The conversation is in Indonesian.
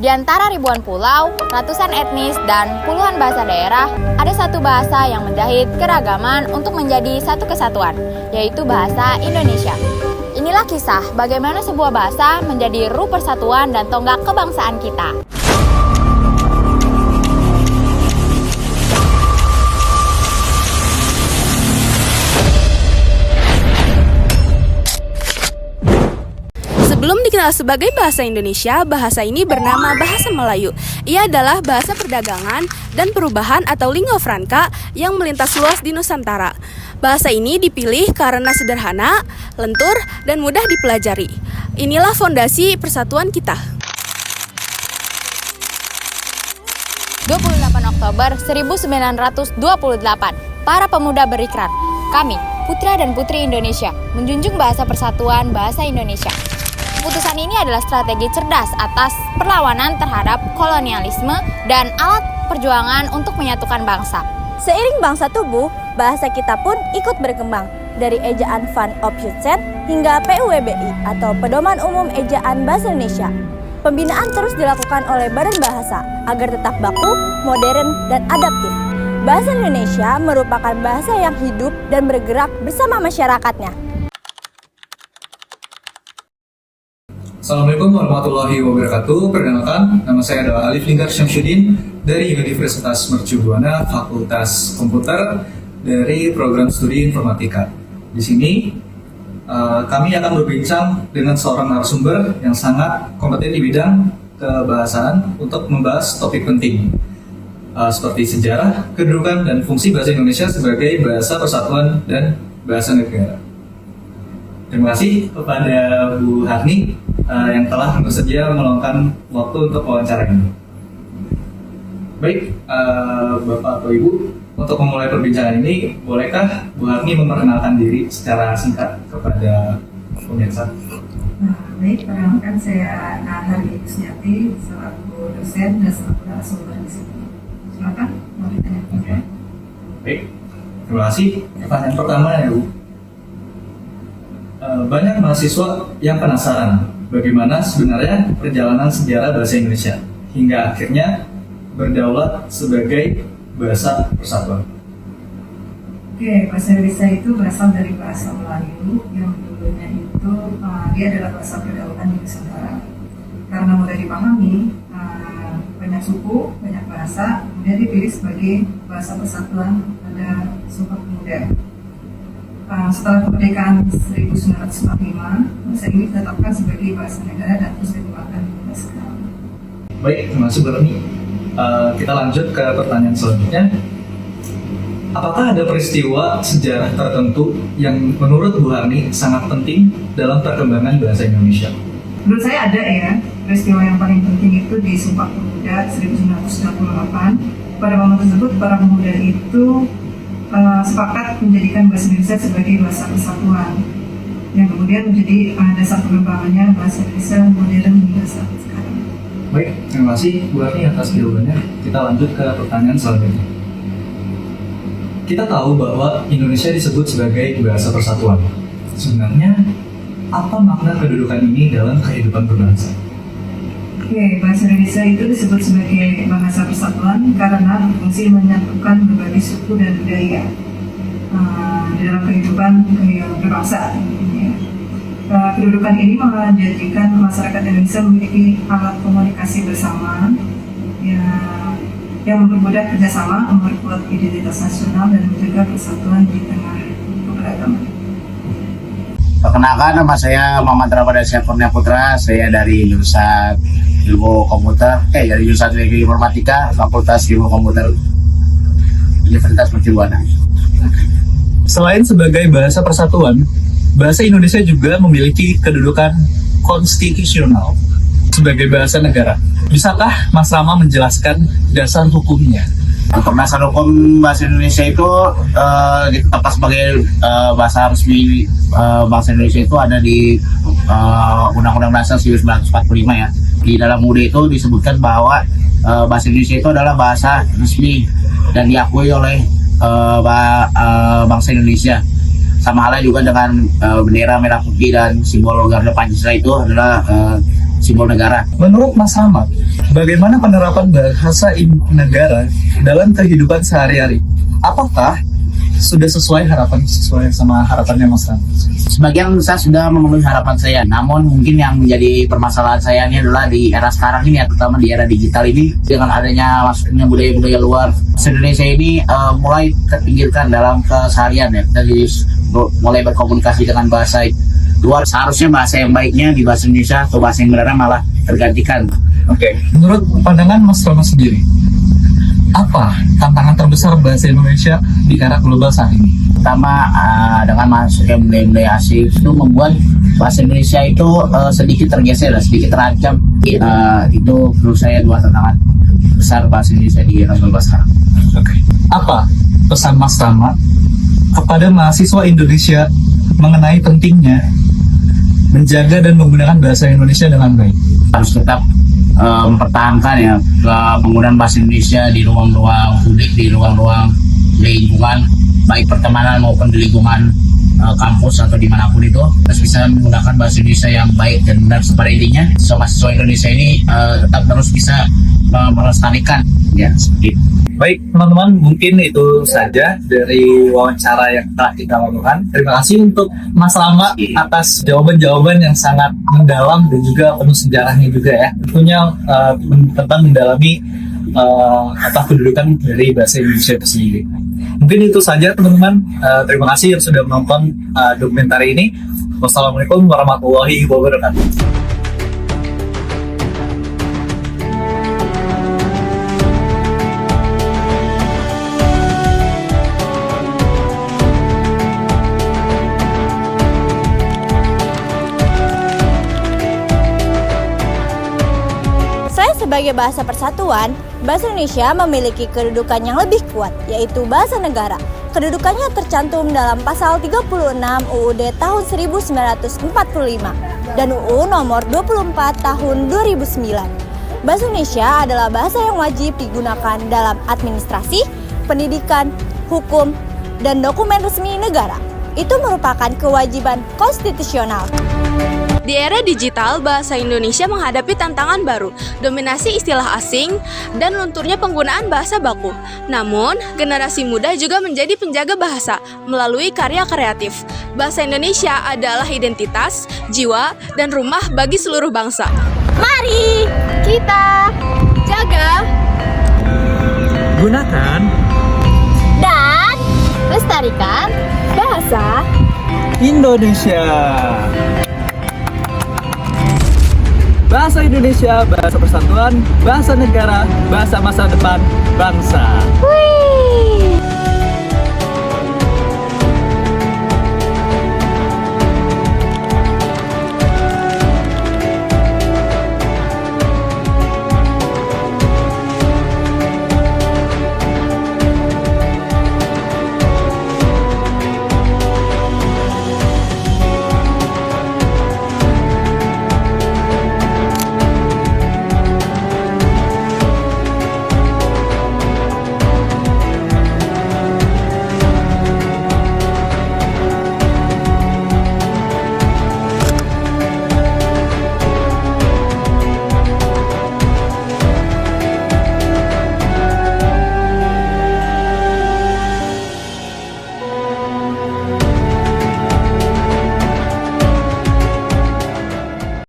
Di antara ribuan pulau, ratusan etnis, dan puluhan bahasa daerah, ada satu bahasa yang menjahit keragaman untuk menjadi satu kesatuan, yaitu bahasa Indonesia. Inilah kisah bagaimana sebuah bahasa menjadi ruh persatuan dan tonggak kebangsaan kita. Sebelum dikenal sebagai bahasa Indonesia, bahasa ini bernama bahasa Melayu. Ia adalah bahasa perdagangan dan perubahan atau lingua franca yang melintas luas di Nusantara. Bahasa ini dipilih karena sederhana, lentur, dan mudah dipelajari. Inilah fondasi persatuan kita. 28 Oktober 1928, para pemuda berikrar, kami, putra dan putri Indonesia, menjunjung bahasa persatuan bahasa Indonesia. Keputusan ini adalah strategi cerdas atas perlawanan terhadap kolonialisme dan alat perjuangan untuk menyatukan bangsa. Seiring bangsa tumbuh, bahasa kita pun ikut berkembang. Dari ejaan Van Opschutet hingga PUBI atau Pedoman Umum Ejaan Bahasa Indonesia. Pembinaan terus dilakukan oleh Badan Bahasa agar tetap baku, modern, dan adaptif. Bahasa Indonesia merupakan bahasa yang hidup dan bergerak bersama masyarakatnya. Assalamualaikum warahmatullahi wabarakatuh. Perkenalkan, nama saya adalah Alif Linggar Syamsuddin dari Universitas Mercu Buana, Fakultas Komputer dari Program Studi Informatika. Di sini kami akan berbincang dengan seorang narasumber yang sangat kompeten di bidang kebahasaan untuk membahas topik penting seperti sejarah, kedudukan, dan fungsi bahasa Indonesia sebagai bahasa persatuan dan bahasa negara. Terima kasih kepada Bu Harni yang telah bersedia meluangkan waktu untuk wawancara ini. Baik, Bapak atau Ibu, untuk memulai perbincangan ini, bolehkah Bu Harni memperkenalkan diri secara singkat kepada pemirsa? Baik, perkenalkan saya Harni Kusniati, selaku dosen dan selaku narasumber di sini. Silakan, mau ditanya. Oke. Baik, terima kasih. Pertanyaan pertama ya Bu. Banyak mahasiswa yang penasaran bagaimana sebenarnya perjalanan sejarah bahasa Indonesia hingga akhirnya berdaulat sebagai bahasa persatuan. Oke, bahasa Indonesia itu berasal dari bahasa Melayu yang dulunya itu dia adalah bahasa pergaulan di Nusantara. Karena mudah dipahami, banyak suku, banyak bahasa, kemudian dipilih sebagai bahasa persatuan pada Sumpah Pemuda. Setelah kemerdekaan 1945, bahasa ini ditetapkan sebagai bahasa negara dan terus dikembangkan hingga sekarang. Baik, terima kasih Bu Harni. Kita lanjut ke pertanyaan selanjutnya. Apakah ada peristiwa sejarah tertentu yang menurut Bu Harni sangat penting dalam perkembangan bahasa Indonesia? Menurut saya ada ya, peristiwa yang paling penting itu di Sumpah Pemuda 1968. Pada momen tersebut, para pemuda itu sepakat menjadikan bahasa Indonesia sebagai bahasa persatuan yang kemudian menjadi dasar pengembangannya bahasa Indonesia modern hingga saat sekarang. Baik, terima kasih Bu Harni atas jawabannya. Kita lanjut ke pertanyaan selanjutnya. Kita tahu bahwa Indonesia disebut sebagai bahasa persatuan. Sebenarnya, apa makna kedudukan ini dalam kehidupan berbangsa? Oke, bahasa Indonesia itu disebut sebagai bahasa persatuan karena berfungsi menyatukan berbagai suku dan budaya di dalam kehidupan berbangsa. Kedudukan ini menjadikan masyarakat Indonesia memiliki alat komunikasi bersama yang mempermudah kerjasama, memperkuat identitas nasional, dan menjaga persatuan di tengah keberagaman. Perkenalkan, nama saya Muhammad Ramadhan Kurnia Putra. Saya dari jurusan Ilmu Komputer, dari jurusan Ilmu Informatika, Fakultas Ilmu Komputer, Universitas Mercu Buana. Selain sebagai bahasa persatuan, bahasa Indonesia juga memiliki kedudukan konstitusional sebagai bahasa negara. Bisakah Mas Rama menjelaskan dasar hukumnya? Untuk dasar hukum bahasa Indonesia itu ditetapkan sebagai bahasa resmi bangsa Indonesia itu ada di Undang-Undang Dasar 1945 ya. Di dalam UUD itu disebutkan bahwa bahasa Indonesia itu adalah bahasa resmi dan diakui oleh bangsa Indonesia. Sama halnya juga dengan bendera merah putih dan simbol Garuda Pancasila itu adalah simbol negara. Menurut Mas Rama, bagaimana penerapan bahasa negara dalam kehidupan sehari-hari? Apakah sudah sesuai sama harapannya Mas Ram? Sebagian besar sudah memenuhi harapan saya, namun mungkin yang menjadi permasalahan saya ini adalah di era sekarang ini ya, terutama di era digital ini, dengan adanya masuknya budaya-budaya luar, Indonesia ini mulai terpinggirkan dalam keseharian ya, dari mulai berkomunikasi dengan bahasa luar. Seharusnya bahasa yang baiknya di bahasa Indonesia atau bahasa yang benar malah tergantikan. Oke, menurut pandangan Mas Rama sendiri, apa tantangan terbesar bahasa Indonesia di era global saat ini? Pertama, dengan masuknya budaya-budaya asing itu membuat bahasa Indonesia itu sedikit tergeser, sedikit terancam. Itu menurut saya dua tantangan besar bahasa Indonesia di era global sekarang. Oke. Apa pesan Mas Rama kepada mahasiswa Indonesia mengenai pentingnya menjaga dan menggunakan bahasa Indonesia dengan baik? Harus tetap mempertahankan ya penggunaan bahasa Indonesia di ruang-ruang publik, di ruang-ruang lingkungan, baik pertemanan maupun di lingkungan kampus atau dimanapun itu, harus bisa menggunakan bahasa Indonesia yang baik dan benar. Pada intinya, mahasiswa Indonesia ini tetap terus bisa melestarikan ya seperti itu. Baik teman-teman, mungkin itu saja dari wawancara yang telah kita lakukan. Terima kasih untuk Mas Rama atas jawaban-jawaban yang sangat mendalam dan juga penuh sejarahnya juga ya. Tentunya tentang mendalami kedudukan dari bahasa Indonesia itu sendiri. Mungkin itu saja teman-teman. Terima kasih yang sudah menonton dokumenter ini. Wassalamualaikum warahmatullahi wabarakatuh. Sebagai bahasa persatuan, bahasa Indonesia memiliki kedudukan yang lebih kuat, yaitu bahasa negara. Kedudukannya tercantum dalam pasal 36 UUD tahun 1945 dan UU nomor 24 tahun 2009. Bahasa Indonesia adalah bahasa yang wajib digunakan dalam administrasi, pendidikan, hukum, dan dokumen resmi negara. Itu merupakan kewajiban konstitusional. Di era digital, bahasa Indonesia menghadapi tantangan baru, dominasi istilah asing, dan lunturnya penggunaan bahasa baku. Namun, generasi muda juga menjadi penjaga bahasa melalui karya kreatif. Bahasa Indonesia adalah identitas, jiwa, dan rumah bagi seluruh bangsa. Mari kita Jaga, Gunakan dan lestarikan bahasa Indonesia. Bahasa Indonesia, bahasa persatuan, bahasa negara, bahasa masa depan bangsa. Wih.